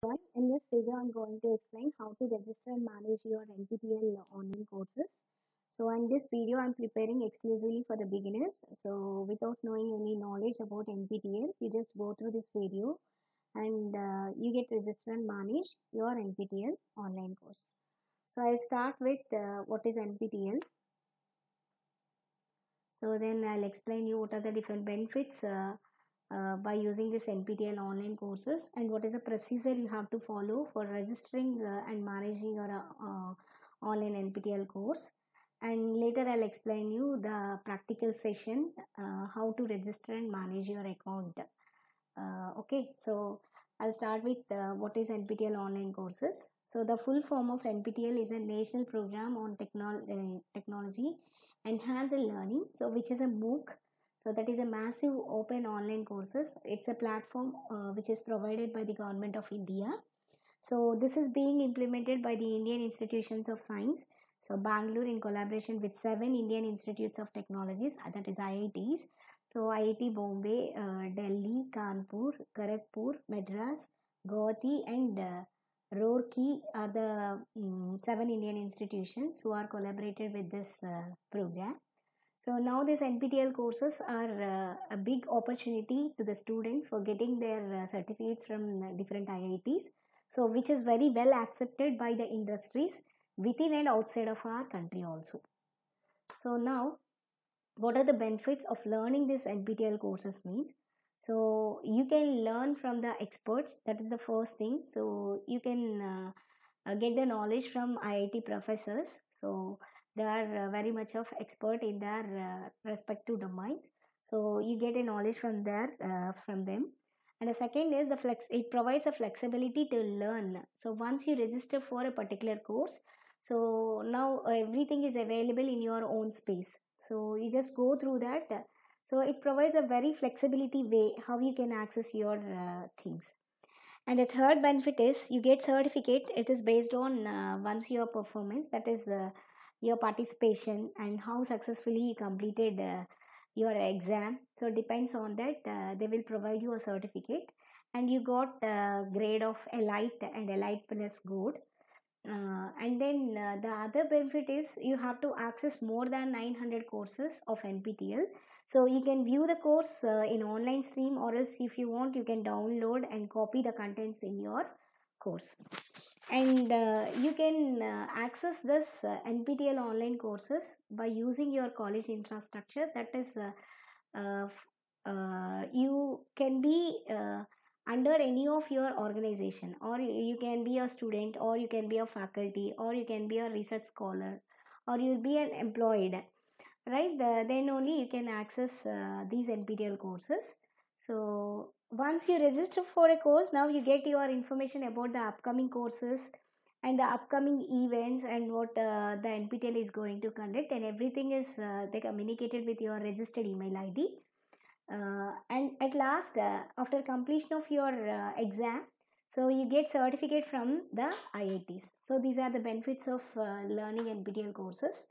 Right. In this video, I'm going to explain how to register and manage your NPTEL online courses. So in this video, I'm preparing exclusively for the beginners. So without knowing any knowledge about NPTEL, you just go through this video and you get register and manage your NPTEL online course. So I'll start with what is NPTEL. So then I'll explain you what are the different benefits by using this NPTEL online courses and what is the procedure you have to follow for registering and managing your online NPTEL course. And later I'll explain you the practical session, how to register and manage your account. Okay, so I'll start with what is NPTEL online courses. So the full form of NPTEL is a national program on technology enhanced learning, so which is a MOOC. So that is a massive open online courses. It's a platform which is provided by the government of India. So this is being implemented by the Indian Institutions of Science. So Bangalore in collaboration with 7 Indian Institutes of Technologies, that is IITs. So IIT Bombay, Delhi, Kanpur, Kharagpur, Madras, Guwahati and Roorkee are the 7 Indian institutions who are collaborated with this program. So now these NPTEL courses are a big opportunity to the students for getting their certificates from different IITs. So which is very well accepted by the industries within and outside of our country also. So now what are the benefits of learning this NPTEL courses means? So you can learn from the experts. That is the first thing. So you can get the knowledge from IIT professors. So they are very much of expert in their respective domains. So you get a knowledge from there from them. And the second is the flex. It provides a flexibility to learn. So once you register for a particular course, so now everything is available in your own space. So you just go through that. So it provides a very flexibility way how you can access your things. And the third benefit is you get certificate. It is based on once your performance, that is your participation and how successfully you completed your exam. So depends on that. They will provide you a certificate, and you got grade of elite and elite plus gold. And then the other benefit is you have to access more than 900 courses of NPTEL. So you can view the course in online stream, or else if you want you can download and copy the contents in your course. And you can access this NPTEL online courses by using your college infrastructure. That is you can be under any of your organization, or you can be a student, or you can be a faculty, or you can be a research scholar, or you'll be an employed, right? Then only you can access these NPTEL courses. So once you register for a course, now you get your information about the upcoming courses and the upcoming events and what the NPTEL is going to conduct, and everything is they communicated with your registered email ID. And at last, after completion of your exam, so you get certificate from the IITs. So these are the benefits of learning NPTEL courses.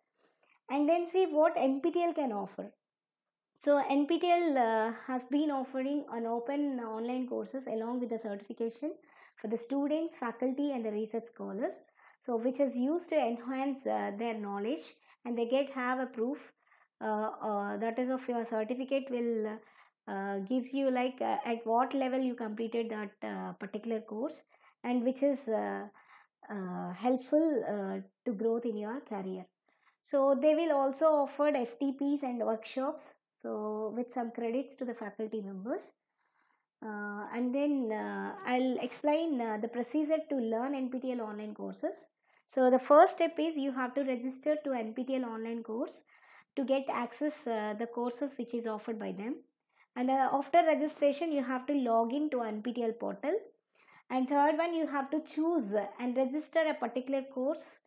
And then see what NPTEL can offer. So NPTEL has been offering an open online courses along with the certification for the students, faculty and the research scholars. So which is used to enhance their knowledge, and they get have a proof that is of your certificate will gives you like at what level you completed that particular course, and which is helpful to growth in your career. So they will also offer FTPs and workshops, so with some credits to the faculty members. And then I'll explain the procedure to learn NPTEL online courses. So the first step is you have to register to NPTEL online course to get access the courses which is offered by them. And after registration, you have to log in to NPTEL portal. And third one, you have to choose and register a particular course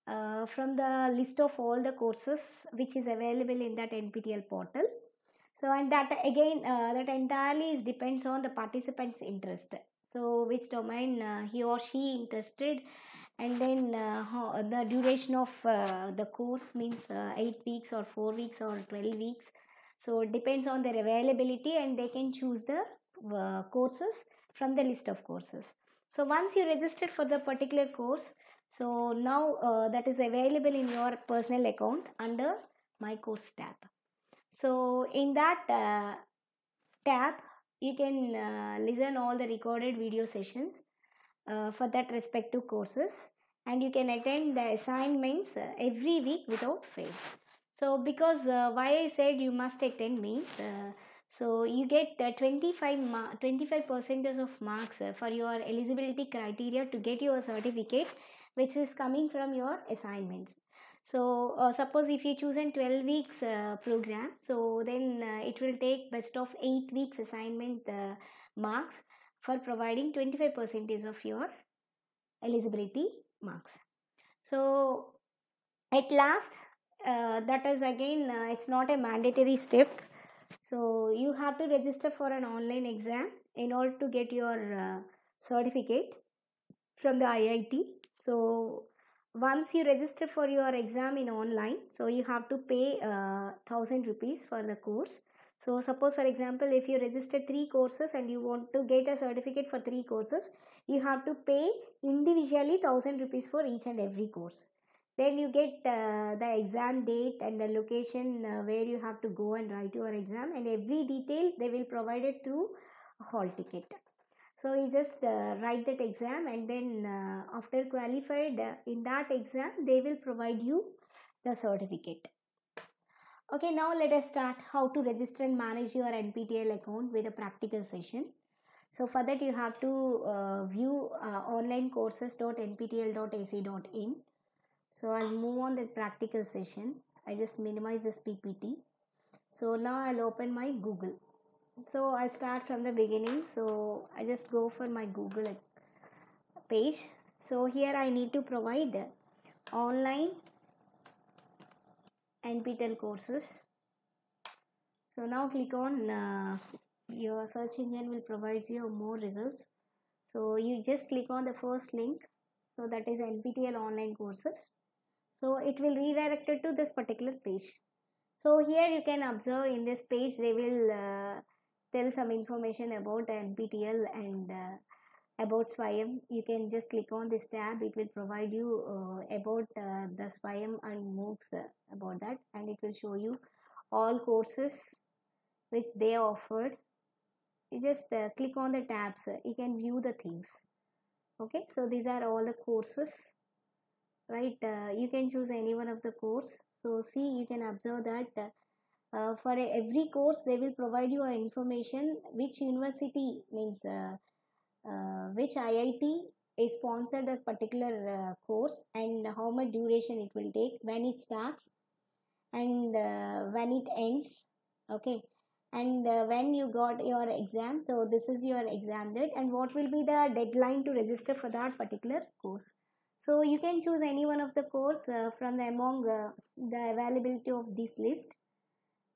from the list of all the courses which is available in that NPTEL portal. So and that again that entirely is depends on the participant's interest. So which domain he or she interested, and then the duration of the course means 8 weeks or 4 weeks or 12 weeks. So it depends on their availability, and they can choose the courses from the list of courses. So once you registered for the particular course, so now that is available in your personal account under my course tab. So in that tab, you can listen all the recorded video sessions for that respective courses, and you can attend the assignments every week without fail. So because why I said you must attend means so you get 25% of marks for your eligibility criteria to get your certificate, which is coming from your assignments. So suppose if you choose a 12 weeks program, so then it will take best of 8 weeks assignment marks for providing 25% of your eligibility marks. So at last, that is again it's not a mandatory step. So you have to register for an online exam in order to get your certificate from the IIT. So once you register for your exam in online, so you have to pay 1000 rupees for the course. So suppose for example, if you register 3 courses and you want to get a certificate for 3 courses, you have to pay individually 1000 rupees for each and every course. Then you get the exam date and the location where you have to go and write your exam, and every detail they will provide it through a hall ticket. So you just write that exam, and then after qualified in that exam, they will provide you the certificate. Okay, now let us start how to register and manage your NPTEL account with a practical session. So for that you have to view onlinecourses.nptel.ac.in. So I'll move on the practical session. I just minimize this PPT. So now I'll open my Google. So I'll start from the beginning. So I just go for my Google page. So here I need to provide online NPTEL courses. So now click on your search engine will provide you more results. So you just click on the first link. So that is NPTEL online courses. So it will redirect it to this particular page. So here you can observe in this page they will tell some information about NPTEL and about SWAYAM. You can just click on this tab. It will provide you about the SWAYAM and MOOCs about that, and it will show you all courses which they offered. You just click on the tabs. You can view the things. Okay, so these are all the courses, right? You can choose any one of the course. So see, you can observe that for every course they will provide you information which university means which IIT is sponsored this particular course, and how much duration it will take, when it starts, and when it ends. Okay, and when you got your exam. So this is your exam date, and what will be the deadline to register for that particular course. So you can choose any one of the course from the among the availability of this list,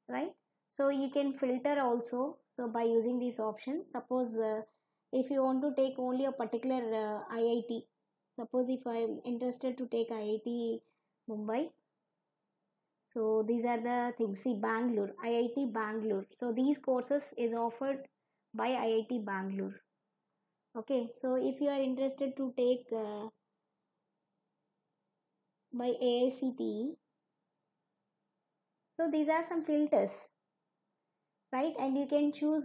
right? So you can filter also, so by using this option. Suppose if you want to take only a particular IIT, suppose if I am interested to take IIT Mumbai, so these are the things. See, Bangalore, IIT Bangalore. So these courses is offered by IIT Bangalore. Okay, so if you are interested to take by AICTE, so these are some filters, right? And you can choose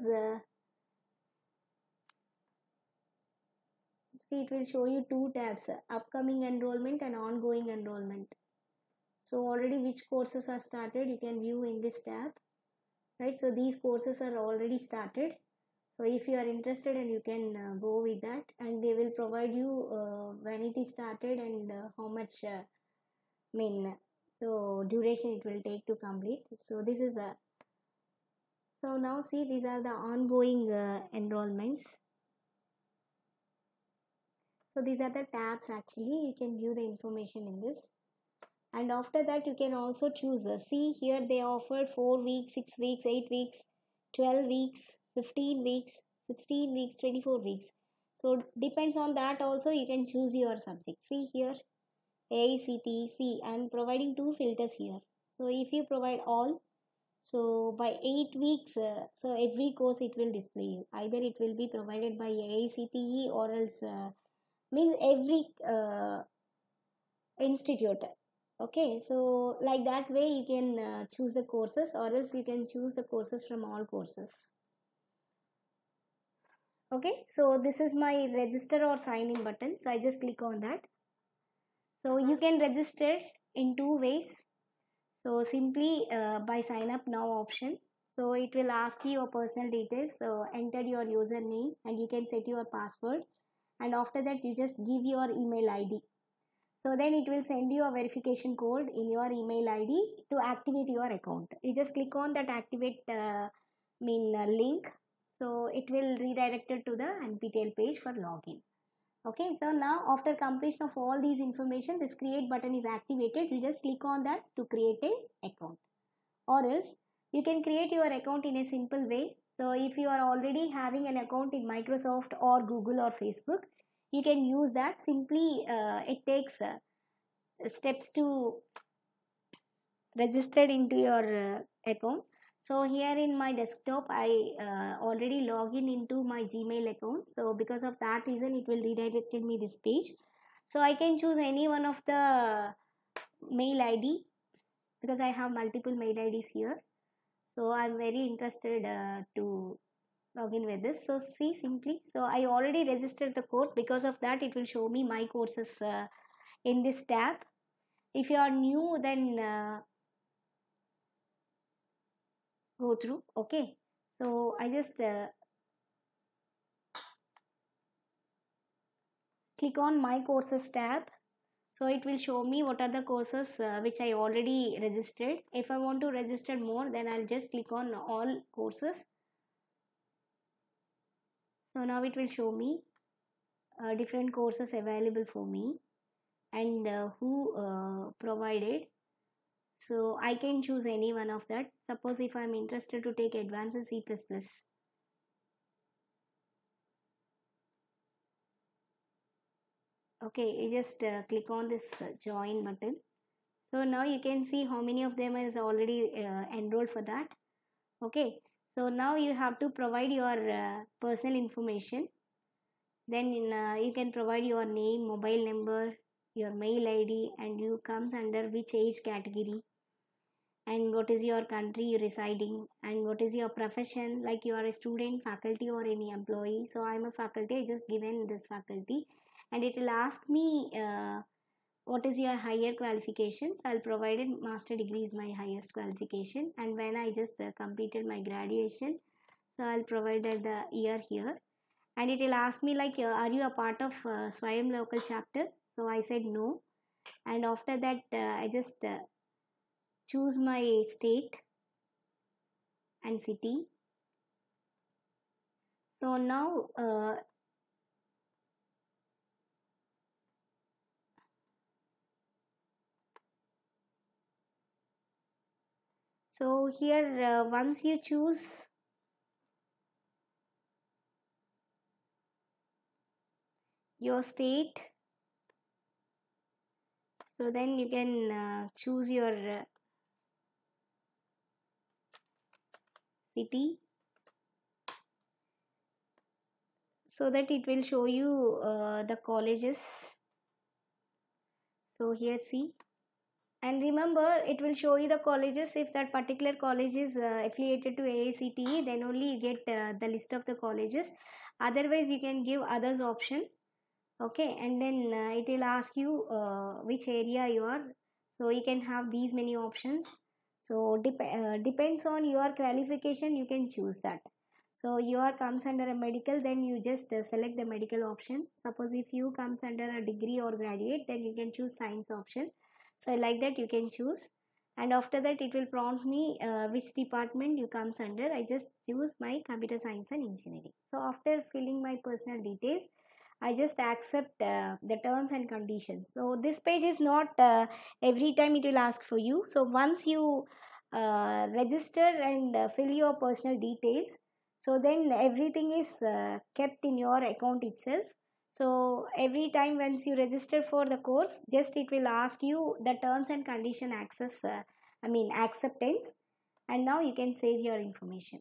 see, it will show you two tabs, upcoming enrollment and ongoing enrollment. So already which courses are started, you can view in this tab, right? So these courses are already started. So if you are interested, and you can go with that, and they will provide you when it is started and how much so duration it will take to complete. So this is a so now see, these are the ongoing enrollments. So these are the tabs. Actually you can view the information in this, and after that you can also choose see here they offered 4 weeks, 6 weeks, 8 weeks, 12 weeks, 15 weeks, 16 weeks, 24 weeks. So depends on that also, you can choose your subject. See here, AICTE. See, I am providing two filters here. So if you provide all, So by 8 weeks, so every course it will display you. Either it will be provided by AICTE or else means every institute. Okay, so like that way you can choose the courses, or else you can choose the courses from all courses. Okay, so this is my register or sign in button, so I just click on that. So you can register in two ways. So simply by sign up now option. So it will ask you your personal details. So enter your username and you can set your password. And after that you just give your email ID. So then it will send you a verification code in your email ID to activate your account. You just click on that activate link. So it will redirect it to the NPTEL page for login. Okay, so now after completion of all these information, this create button is activated. You just click on that to create an account, or else you can create your account in a simple way. So if you are already having an account in Microsoft or Google or Facebook, you can use that. Simply it takes steps to register into your account. So here in my desktop I already log in into my Gmail account, so because of that reason it will redirected me this page. So I can choose any one of the mail ID because I have multiple mail IDs here. So I'm very interested to log in with this. So see, simply, so I already registered the course, because of that it will show me my courses in this tab. If you are new, then go through. Okay, so I just click on my courses tab. So it will show me what are the courses which I already registered. If I want to register more, then I'll just click on all courses. So now it will show me different courses available for me and who provided. So I can choose any one of that. Suppose if I'm interested to take advanced C++. Okay, you just click on this join button. So now you can see how many of them is already enrolled for that. Okay, so now you have to provide your personal information. Then you can provide your name, mobile number, your mail ID, and you comes under which age category, and what is your country you residing, and what is your profession, like you are a student, faculty, or any employee. So I'm a faculty, I just given this faculty, and it will ask me what is your higher qualifications. I'll provide it, master degree is my highest qualification, and when I just completed my graduation, so I'll provide the year here. And it will ask me like are you a part of Swayam local chapter. So I said no, and after that I just choose my state and city. So now so here once you choose your state, so then you can choose your city, so that it will show you the colleges. So here see, and remember it will show you the colleges. If that particular college is affiliated to AICTE, then only you get the list of the colleges. Otherwise you can give others option. Okay, and then it will ask you which area you are. So you can have these many options. So depends on your qualification, you can choose that. So your comes under a medical, then you just select the medical option. Suppose if you comes under a degree or graduate, then you can choose science option. So like that you can choose, and after that it will prompt me which department you comes under. I just choose my computer science and engineering. So after filling my personal details, I just accept the terms and conditions. So this page is not every time it will ask for you. So once you register and fill your personal details, so then everything is kept in your account itself. So every time once you register for the course, just it will ask you the terms and condition access, acceptance. and now you can save your information,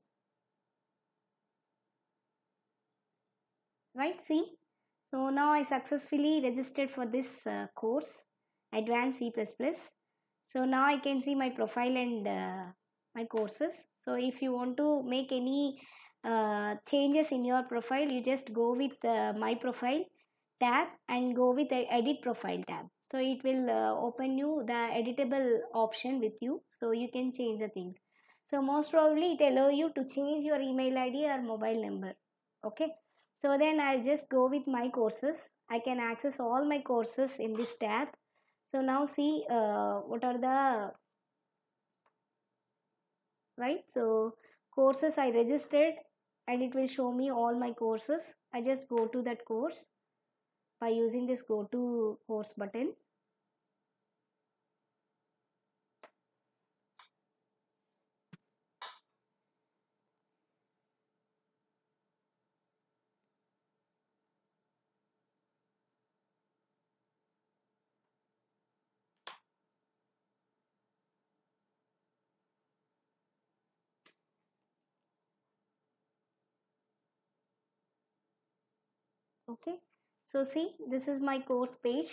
right? See, so now I successfully registered for this course, Advanced C++. So now I can see my profile and my courses. So if you want to make any changes in your profile, you just go with my profile tab and go with the edit profile tab. So it will open you the editable option with you, so you can change the things. So most probably it allow you to change your email ID or mobile number. Okay, so then I'll just go with my courses. I can access all my courses in this tab. So now see what are the, right? So courses I registered, and it will show me all my courses. I just go to that course by using this go to course button. Okay, so see, this is my course page.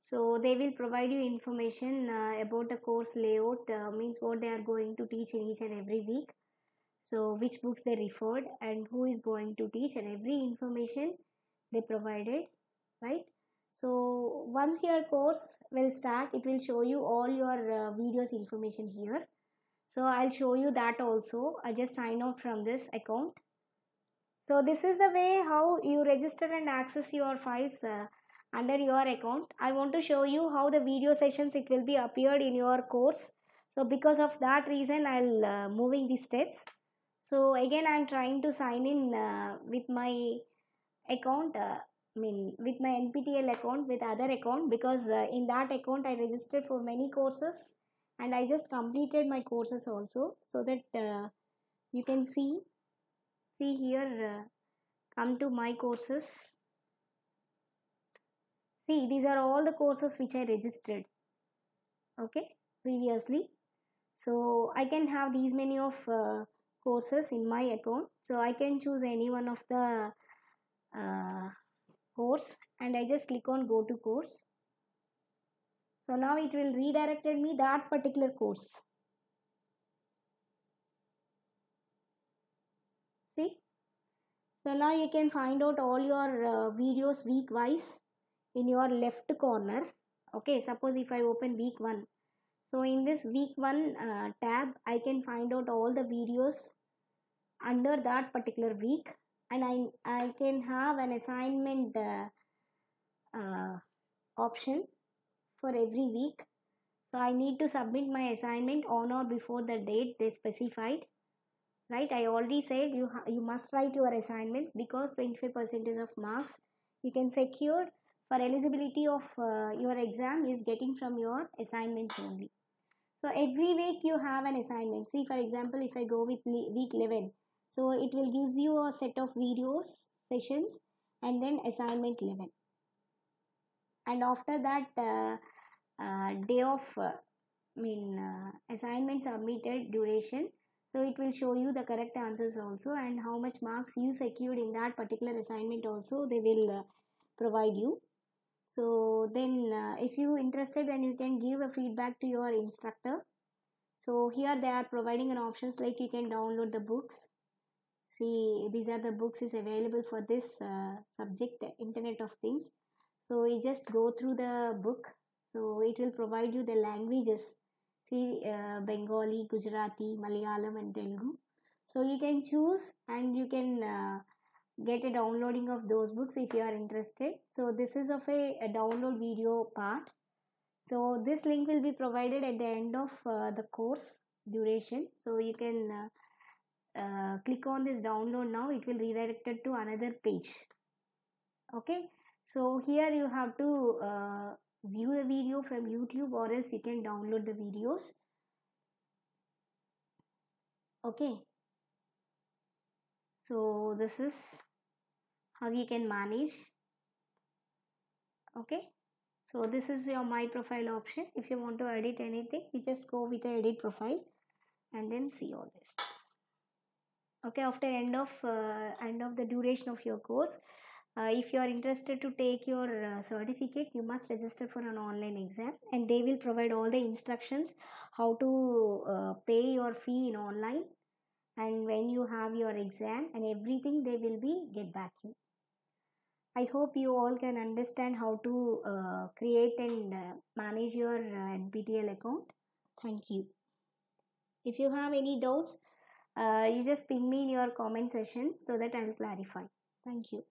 So they will provide you information about the course layout, means what they are going to teach in each and every week. So which books they referred and who is going to teach, and every information they provided, right? So once your course will start, it will show you all your videos information here. So I'll show you that also. I just sign out from this account. So this is the way how you register and access your files under your account. I want to show you how the video sessions it will be appeared in your course. So because of that reason, I'll moving the steps. So again, I'm trying to sign in with my account. With my NPTEL account with other account, because in that account I registered for many courses and I just completed my courses also, so that you can see here. Come to my courses. See, these are all the courses which I registered, okay, previously. So I can have these many of courses in my account. So I can choose any one of the course and I just click on go to course. So now it will redirected me that particular course. See, so now you can find out all your videos week wise in your left corner. Okay, suppose if I open week 1, so in this week 1 tab I can find out all the videos under that particular week, and I can have an assignment option for every week. So I need to submit my assignment on or before the date they specified, right? I already said you must write your assignments, because 25% of marks you can secure for eligibility of your exam is getting from your assignments only. So every week you have an assignment. See, for example, if I go with week 11, so it will gives you a set of videos sessions and then assignment 11, and after that day of assignment submitted duration. So it will show you the correct answers also, and how much marks you secured in that particular assignment also they will provide you. So then if you interested, then you can give a feedback to your instructor. So here they are providing an options like you can download the books. See, these are the books is available for this subject, Internet of Things. So you just go through the book. So it will provide you the languages. See, Bengali, Gujarati, Malayalam and Telugu. So you can choose and you can get a downloading of those books if you are interested. So this is of a download video part. So this link will be provided at the end of the course duration. So you can click on this download now. It will redirect it to another page. Okay. So here you have to view the video from YouTube, or else you can download the videos. Okay. So this is how you can manage. Okay. So this is your my profile option. If you want to edit anything, you just go with the edit profile and then see all this. Okay, after end of the duration of your course, if you are interested to take your certificate, you must register for an online exam, and they will provide all the instructions how to pay your fee in online, and when you have your exam and everything, they will be get back you. I hope you all can understand how to create and manage your NPTEL account. Thank you. If you have any doubts, you just ping me in your comment section so that I will clarify. Thank you.